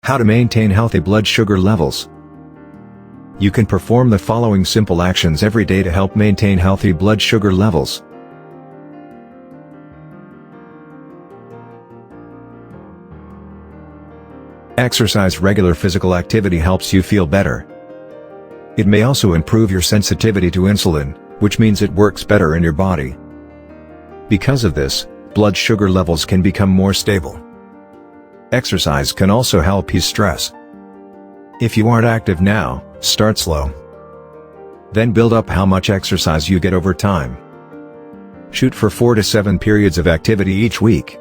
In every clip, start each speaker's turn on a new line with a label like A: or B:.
A: How to maintain healthy blood sugar levels. You can perform the following simple actions every day to help maintain healthy blood sugar levels. Exercise. Regular physical activity helps you feel better. It may also improve your sensitivity to insulin, which means it works better in your body. Because of this, blood sugar levels can become more stable. Exercise can also help ease stress. If you aren't active now, start slow. Then build up how much exercise you get over time. Shoot for 4 to 7 periods of activity each week.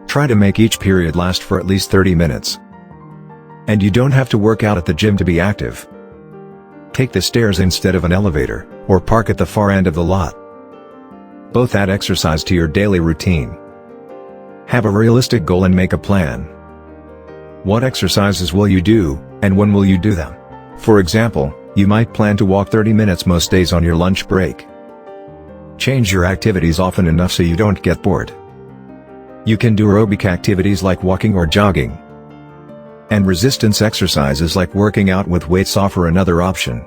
A: Try to make each period last for at least 30 minutes. And you don't have to work out at the gym to be active. Take the stairs instead of an elevator, or park at the far end of the lot. Both add exercise to your daily routine. Have a realistic goal and make a plan. What exercises will you do, and when will you do them? For example, you might plan to walk 30 minutes most days on your lunch break. Change your activities often enough so you don't get bored. You can do aerobic activities like walking or jogging. And resistance exercises like working out with weights offer another option.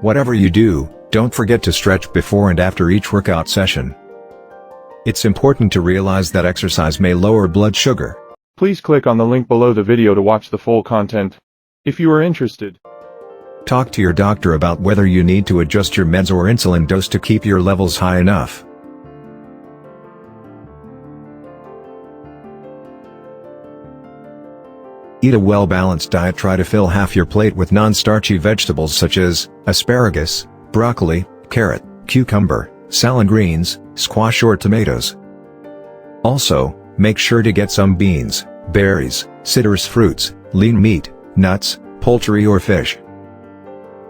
A: Whatever you do, don't forget to stretch before and after each workout session. It's important to realize that exercise may lower blood sugar.
B: Please click on the link below the video to watch the full content. If you are interested,
A: talk to your doctor about whether you need to adjust your meds or insulin dose to keep your levels high enough. Eat a well-balanced diet. Try to fill half your plate with non-starchy vegetables such as asparagus, broccoli, carrot, cucumber, salad greens, squash or tomatoes. Also, make sure to get some beans, berries, citrus fruits, lean meat, nuts, poultry or fish.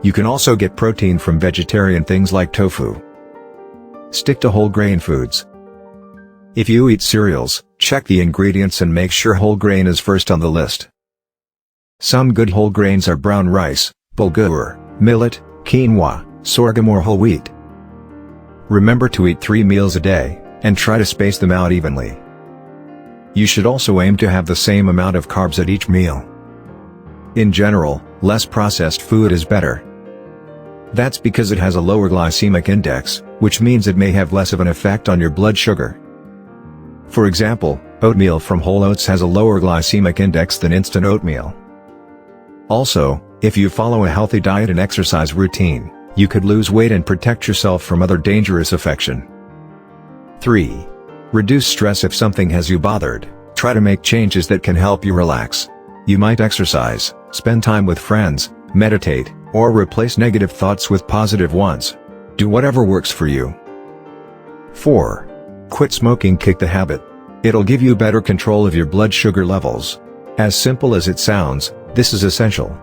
A: You can also get protein from vegetarian things like tofu. Stick to whole grain foods. If you eat cereals, check the ingredients and make sure whole grain is first on the list. Some good whole grains are brown rice, bulgur, millet, quinoa, sorghum or whole wheat. Remember to eat 3 meals a day, and try to space them out evenly. You should also aim to have the same amount of carbs at each meal. In general, less processed food is better. That's because it has a lower glycemic index, which means it may have less of an effect on your blood sugar. For example, oatmeal from whole oats has a lower glycemic index than instant oatmeal. Also, if you follow a healthy diet and exercise routine, you could lose weight and protect yourself from other dangerous affection. 3. Reduce stress. If something has you bothered, try to make changes that can help you relax. You might exercise, spend time with friends, meditate, or replace negative thoughts with positive ones. Do whatever works for you. 4. Quit smoking. Kick the habit. It'll give you better control of your blood sugar levels. As simple as it sounds, this is essential.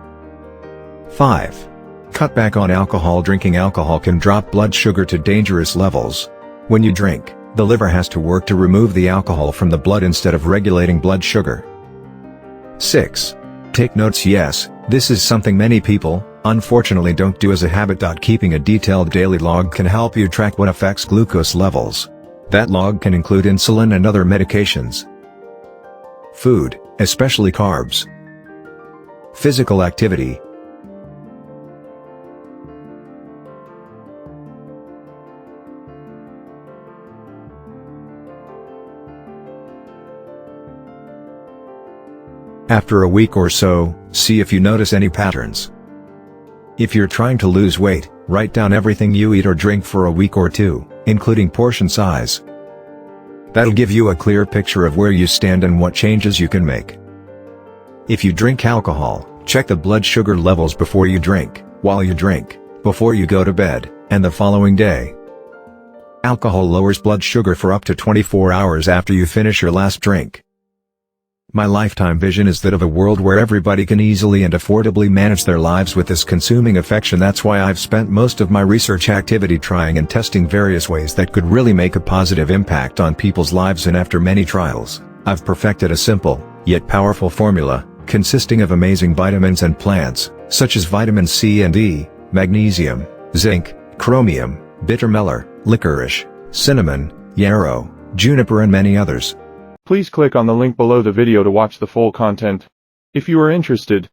A: 5. Cut back on alcohol. Drinking alcohol can drop blood sugar to dangerous levels. When you drink, the liver has to work to remove the alcohol from the blood instead of regulating blood sugar. 6. Take notes. Yes, this is something many people, unfortunately, don't do as a habit. Keeping a detailed daily log can help you track what affects glucose levels. That log can include insulin and other medications. Food, especially carbs. Physical activity. After a week or so, see if you notice any patterns. If you're trying to lose weight, write down everything you eat or drink for a week or 2, including portion size. That'll give you a clear picture of where you stand and what changes you can make. If you drink alcohol, check the blood sugar levels before you drink, while you drink, before you go to bed, and the following day. Alcohol lowers blood sugar for up to 24 hours after you finish your last drink. My lifetime vision is that of a world where everybody can easily and affordably manage their lives with this consuming affection. That's why I've spent most of my research activity trying and testing various ways that could really make a positive impact on people's lives, and after many trials, I've perfected a simple, yet powerful formula, consisting of amazing vitamins and plants, such as vitamin C and E, magnesium, zinc, chromium, bittermellar, licorice, cinnamon, yarrow, juniper and many others.
B: please click on the link below the video to watch the full content. If you are interested,